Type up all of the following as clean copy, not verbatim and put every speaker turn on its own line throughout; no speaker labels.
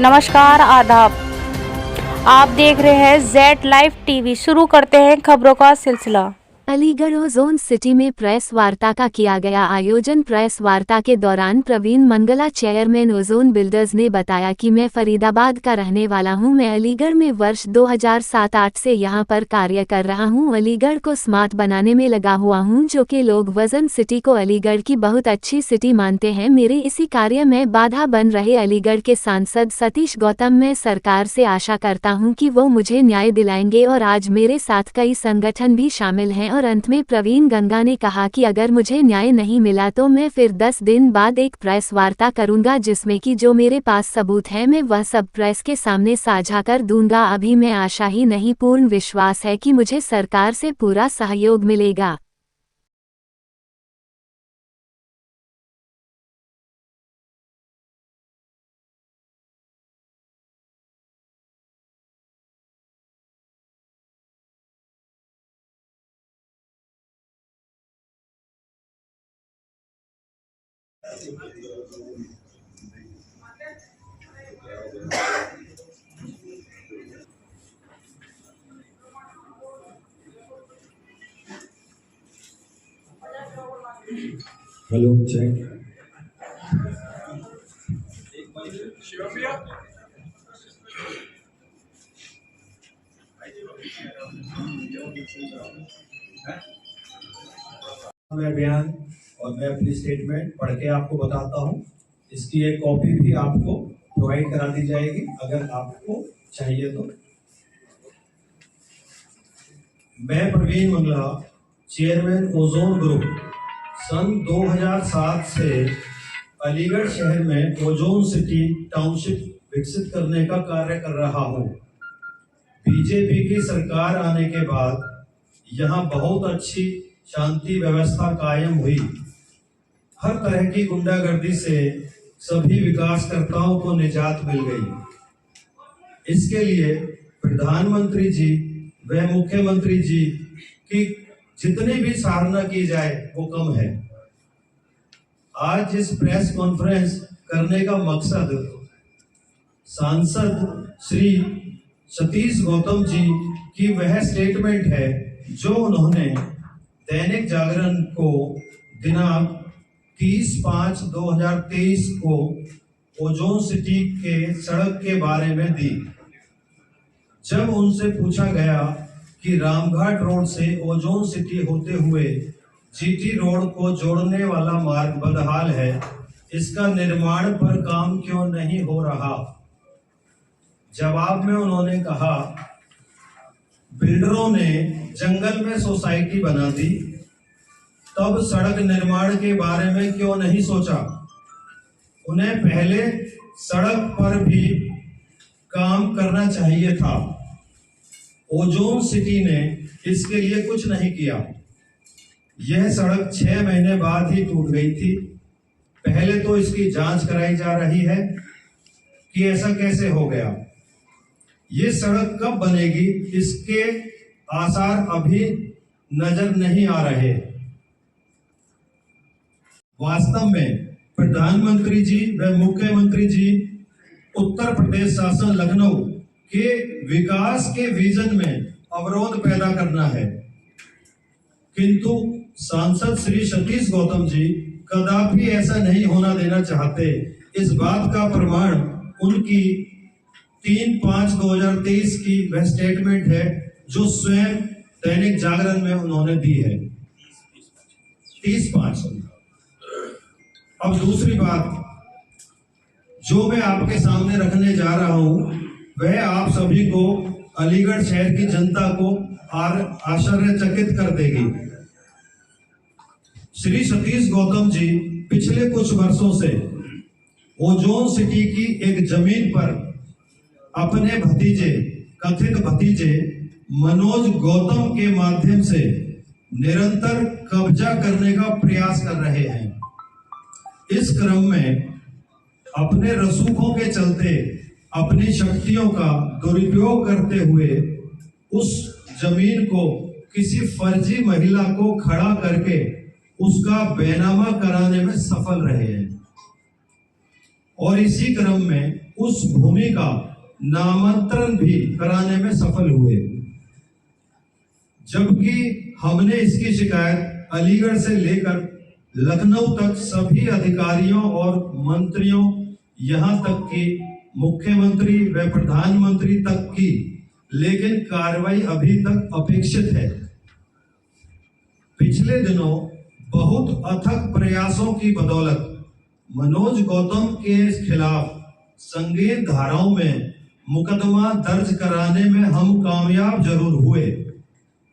नमस्कार, आदाब। आप देख रहे हैं जेड लाइव टीवी। शुरू करते हैं खबरों का सिलसिला।
अलीगढ़ ओजोन सिटी में प्रेस वार्ता का किया गया आयोजन। प्रेस वार्ता के दौरान Praveen Mangla chairman Ozone builders ने बताया कि मैं फरीदाबाद का रहने वाला हूं। मैं अलीगढ़ में वर्ष 2007-8 से यहां पर कार्य कर रहा हूं। अलीगढ़ को स्मार्ट बनाने में लगा हुआ हूं, जो कि लोग वजन सिटी को अलीगढ़ की बहुत अच्छी सिटी मानते हैं। मेरे इसी कार्य में बाधा बन रहे अलीगढ़ के सांसद सतीश गौतम, मैं सरकार से आशा करता हूं कि वो मुझे न्याय दिलाएंगे और आज मेरे साथ कई संगठन भी शामिल हैं। और अंत में प्रवीण गंगा ने कहा कि अगर मुझे न्याय नहीं मिला तो मैं फिर 10 दिन बाद एक प्रेस वार्ता करूंगा, जिसमें कि जो मेरे पास सबूत है मैं वह सब प्रेस के सामने साझा कर दूंगा। अभी मैं आशा ही नहीं, पूर्ण विश्वास है कि मुझे सरकार से पूरा सहयोग मिलेगा।
Hello check. मैं बयान और मैं अपनी स्टेटमेंट पढ़ के आपको बताता हूँ। इसकी एक कॉपी भी आपको प्रोवाइड करा दी जाएगी अगर आपको चाहिए तो। मैं Praveen Mangla, chairman Ozone group, सन 2007 से अलीगढ़ शहर में ओजोन सिटी टाउनशिप विकसित करने का कार्य कर रहा हूँ। बीजेपी की सरकार आने के बाद यहाँ बहुत अच्छी शांति व्यवस्था कायम हुई। हर तरह की गुंडागर्दी से सभी विकासकर्ताओं को निजात मिल गई। इसके लिए प्रधानमंत्री जी व मुख्यमंत्री जी की जितनी भी सराहना की जाए वो कम है। आज इस प्रेस कॉन्फ्रेंस करने का मकसद सांसद श्री सतीश गौतम जी की वह स्टेटमेंट है जो उन्होंने दैनिक जागरण को दिनांक 30/5/2023 को ओजोन सिटी के सड़क के बारे में दी। जब उनसे पूछा गया कि रामघाट रोड से ओजोन सिटी होते हुए जीटी रोड को जोड़ने वाला मार्ग बदहाल है, इसका निर्माण पर काम क्यों नहीं हो रहा। जवाब में उन्होंने कहा, बिल्डरों ने जंगल में सोसाइटी बना दी, तब सड़क निर्माण के बारे में क्यों नहीं सोचा। उन्हें पहले सड़क पर भी काम करना चाहिए था। ओजोन सिटी ने इसके लिए कुछ नहीं किया। यह सड़क 6 महीने बाद ही टूट गई थी। पहले तो इसकी जांच कराई जा रही है कि ऐसा कैसे हो गया। ये सड़क कब बनेगी, इसके आसार अभी नजर नहीं आ रहे। वास्तव में प्रधानमंत्री जी व मुख्यमंत्री जी उत्तर प्रदेश शासन लखनऊ के विकास के विजन में अवरोध पैदा करना है, किंतु सांसद श्री सतीश गौतम जी कदापि ऐसा नहीं होना देना चाहते। इस बात का प्रमाण उनकी 3/5/2023 की वह स्टेटमेंट है जो स्वयं दैनिक जागरण में उन्होंने दी है। 30/5। अब दूसरी बात जो मैं आपके सामने रखने जा रहा हूं वह आप सभी को, अलीगढ़ शहर की जनता को आश्चर्यचकित कर देगी। श्री सतीश गौतम जी पिछले कुछ वर्षों से ओजोन सिटी की एक जमीन पर अपने भतीजे, कथित भतीजे मनोज गौतम के माध्यम से निरंतर कब्जा करने का प्रयास कर रहे हैं। इस क्रम में अपने रसूखों के चलते अपनी शक्तियों का दुरुपयोग करते हुए उस जमीन को किसी फर्जी महिला को खड़ा करके उसका बेनामा कराने में सफल रहे हैं। और इसी क्रम में उस भूमि का नामांतरण भी कराने में सफल हुए, जबकि हमने इसकी शिकायत अलीगढ़ से लेकर लखनऊ तक सभी अधिकारियों और मंत्रियों, यहां तक कि मुख्यमंत्री व प्रधानमंत्री तक की, लेकिन कार्रवाई अभी तक अपेक्षित है। पिछले दिनों बहुत अथक प्रयासों की बदौलत मनोज गौतम के खिलाफ संगीन धाराओं में मुकदमा दर्ज कराने में हम कामयाब जरूर हुए,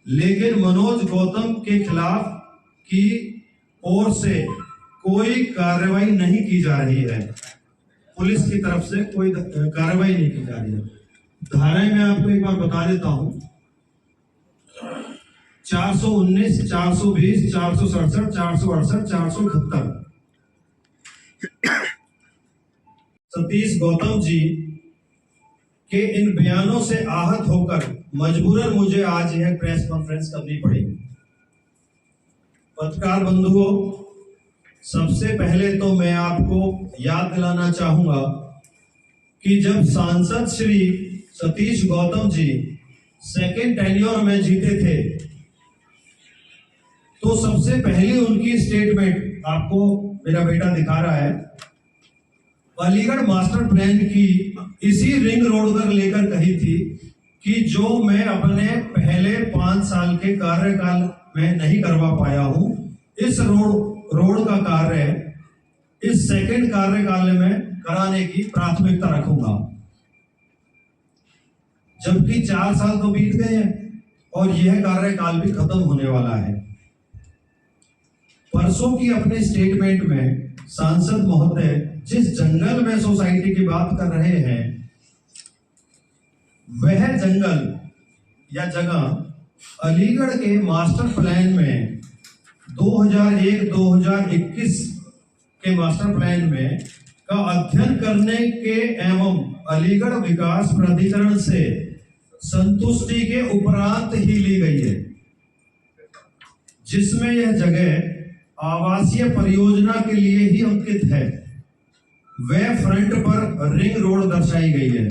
लेकिन मनोज गौतम के खिलाफ की ओर से कोई कार्रवाई नहीं की जा रही है। पुलिस की तरफ से कोई कार्रवाई नहीं की जा रही है। धाराएं मैं आपको एक बार बता देता हूं। 419, 420, 467, 468, 471। सतीश गौतम जी के इन बयानों से आहत होकर मजबूरन मुझे आज यह प्रेस कॉन्फ्रेंस करनी पड़ी। पत्रकार बंधुओं, सबसे पहले तो मैं आपको याद दिलाना चाहूंगा कि जब सांसद श्री सतीश गौतम जी सेकेंड टेन्योर में जीते थे, तो सबसे पहली उनकी स्टेटमेंट आपको मेरा बेटा दिखा रहा है, अलीगढ़ मास्टर प्लान की इसी रिंग रोड पर लेकर कही थी कि जो मैं अपने पहले 5 साल के कार्यकाल में नहीं करवा पाया हूं, इस रोड का कार्य इस सेकंड कार्यकाल में कराने की प्राथमिकता रखूंगा। जबकि 4 साल तो बीत गए हैं और यह कार्यकाल भी खत्म होने वाला है। परसों की अपने स्टेटमेंट में सांसद महोदय जिस जंगल में सोसाइटी की बात कर रहे हैं, वह जंगल या जगह अलीगढ़ के मास्टर प्लान में 2001-2021 के मास्टर प्लान में का अध्ययन करने के एवं अलीगढ़ विकास प्राधिकरण से संतुष्टि के उपरांत ही ली गई है, जिसमें यह जगह आवासीय परियोजना के लिए ही अंकित है। वह फ्रंट पर रिंग रोड दर्शाई गई है।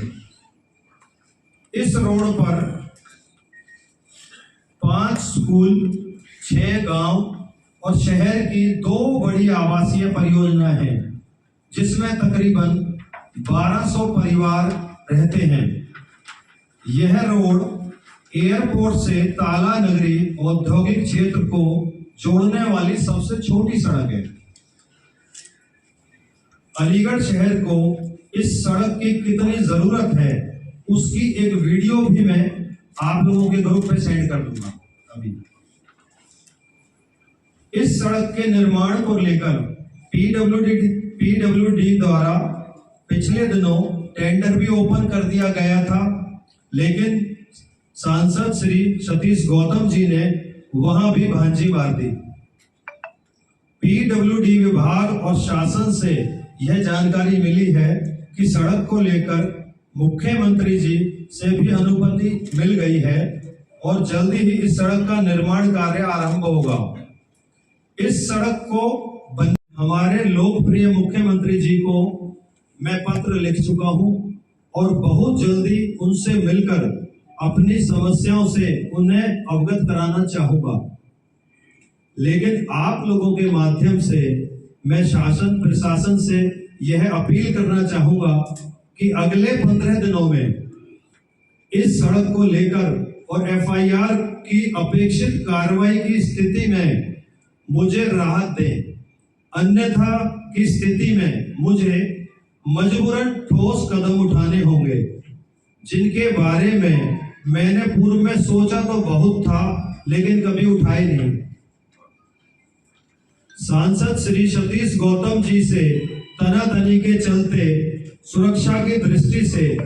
इस रोड पर 5 स्कूल, 6 गांव और शहर की 2 बड़ी आवासीय परियोजना है, जिसमें तकरीबन 1200 परिवार रहते हैं। यह रोड एयरपोर्ट से ताला नगरी औद्योगिक क्षेत्र को जोड़ने वाली सबसे छोटी सड़क है। अलीगढ़ शहर को इस सड़क की कितनी जरूरत है, उसकी एक वीडियो भी मैं आप लोगों के ग्रुप पे सेंड कर दूंगा अभी। इस सड़क के निर्माण को लेकर पीडब्ल्यूडी द्वारा पिछले दिनों टेंडर भी ओपन कर दिया गया था, लेकिन सांसद श्री सतीश गौतम जी ने वहां भी भांजी मार दी। पीडब्ल्यूडी विभाग और शासन से यह जानकारी मिली है कि सड़क को लेकर मुख्यमंत्री जी से भी अनुमति मिल गई है और जल्दी ही इस सड़क का निर्माण कार्य आरंभ होगा। इस सड़क को हमारे लोकप्रिय मुख्यमंत्री जी को मैं पत्र लिख चुका हूं और बहुत जल्दी उनसे मिलकर अपनी समस्याओं से उन्हें अवगत कराना चाहूंगा। लेकिन आप लोगों के माध्यम से मैं शासन प्रशासन से यह अपील करना चाहूंगा कि अगले 15 दिनों में इस सड़क को लेकर और एफआईआर की अपेक्षित कार्रवाई की स्थिति में मुझे राहत दें, अन्यथा की स्थिति में मुझे मजबूरन ठोस कदम उठाने होंगे, जिनके बारे में मैंने पूर्व में सोचा तो बहुत था लेकिन कभी उठाए नहीं। सांसद श्री सतीश गौतम जी से तनातनी के चलते सुरक्षा की दृष्टि से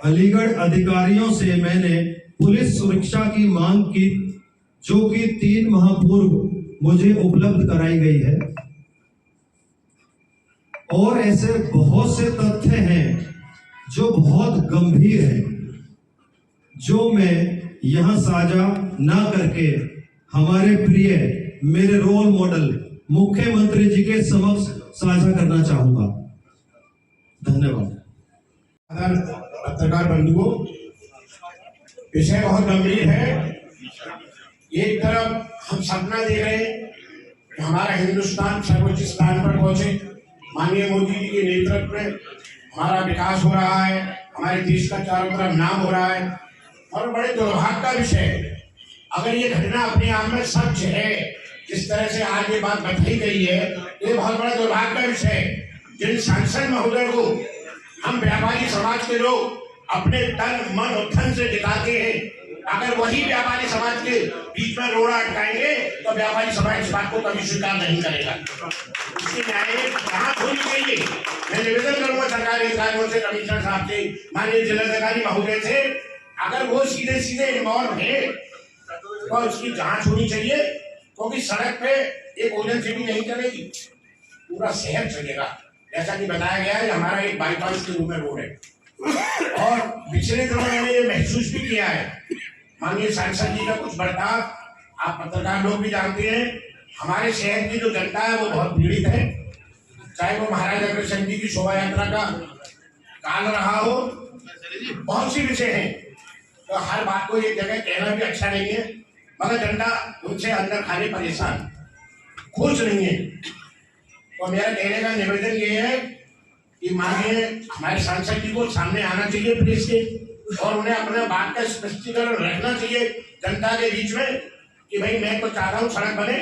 अलीगढ़ अधिकारियों से मैंने पुलिस सुरक्षा की मांग की, जो कि 3 माह पूर्व मुझे उपलब्ध कराई गई है। और ऐसे बहुत से तथ्य हैं जो बहुत गंभीर हैं, जो मैं यहां साझा ना करके हमारे प्रिय मेरे रोल मॉडल मुख्यमंत्री जी के समक्ष साझा करना चाहूंगा। धन्यवाद।
पत्रकार बंधुओं, विषय बहुत गंभीर है। एक तरफ हम सपना दे रहे हैं कि हमारा हिंदुस्तान सर्वोच्च स्थान पर पहुंचे, माननीय मोदी जी के नेतृत्व में हमारा विकास हो रहा है, हमारे देश का चारों तरफ नाम हो रहा है। और बड़े दुर्भाग्य का विषय है, अगर ये घटना अपने आप में सच है, जिस तरह से आज ये बात बताई गई है, ये बहुत बड़ा दुर्भाग्य का विषय है। जिन सांसद महोदय को हम व्यापारी समाज के लोग अपने तन मन और धन से जिताते हैं, अगर वही व्यापारी समाज के बीच में रोड़ा अटकाएंगे तो व्यापारी समाज इस बात को कभी स्वीकार नहीं करेगा। इसकी न्याय जांच होनी चाहिए। मैं निवेदन करूंगा सरकारी अधिकारियों से, कमिश्नर साहब से, माननीय जिलाधिकारी महोदय से, अगर वो सीधे सीधे इन्वॉल्व है तो उसकी जांच होनी चाहिए, क्योंकि सड़क पे एक ओजन सिटी नहीं चलेगी, पूरा शहर चलेगा। जैसा कि बताया गया है, हमारा एक बाईपास के रूप में रोड है। और पिछले दिनों मैंने ये महसूस भी किया है, माननीय सांसद जी का कुछ बर्ताव आप पत्रकार लोग भी जानते हैं। हमारे शहर की जो जनता है वो बहुत पीड़ित है, चाहे वो महाराजा अग्रसेन जी की शोभा यात्रा का काल रहा हो, बहुत सी विषय हैं। तो हर बात को एक जगह कहना भी अच्छा नहीं है, मगर जनता उनसे अंदर खाने परेशान, खुश नहीं है। तो मेरा कहने का निवेदन ये है कि माननीय हमारे सांसद जी को सामने आना चाहिए प्रेस के, और उन्हें अपने बात का स्पष्टीकरण रखना चाहिए जनता के बीच में कि भाई मैं तो चाहता हूँ सड़क बने,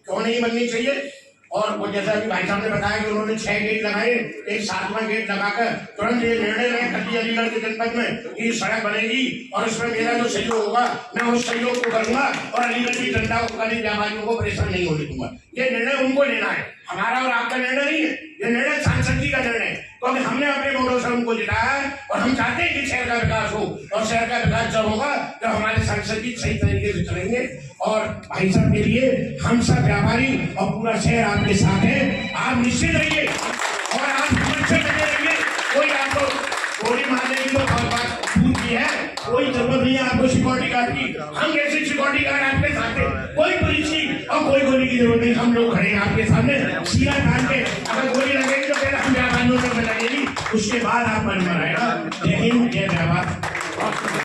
क्यों नहीं बननी चाहिए। और वो जैसा कि भाई साहब ने बताया कि उन्होंने 6 गेट लगाए, एक 7वां गेट लगाकर तुरंत ये निर्णय लें कटी अलीगढ़ के जनपद में कि सड़क बनेगी, और इसमें मेरा जो सहयोग होगा मैं उस सहयोग को करूंगा, और अलीगढ़ की जनता को, कभी व्यापारियों को परेशान नहीं होने दूंगा। ये निर्णय उनको लेना है, हमारा और आपका निर्णय नहीं है, ये निर्णय सांसद जी का निर्णय है, क्योंकि हमने अपने वोटों से उनको जिताया है और हम चाहते हैं कि शहर का विकास हो। और शहर का विकास जब होगा जब हमारे सांसद जी सही तरीके से चलेंगे। और भाई साहब के लिए हम सब व्यापारी और पूरा शहर आपके साथ है, आप निश्चित रहिए और आप हिम्मत से लगे रहिए। कोई आपको गोली मारने की तो बात पूछ की है, कोई जरूरत नहीं है आपको सिक्योरिटी गार्ड की। हम जैसे सिक्योरिटी गार्ड आपके साथ है, कोई पुलिस की और कोई गोली की जरूरत नहीं, हम लोग खड़े हैं आपके सामने सीधा कान के। अगर गोली लगेगी तो पहले हम व्यापारियों से लगेगी, उसके बाद आप मन में आएगा। जय हिंद, जय व्यापार।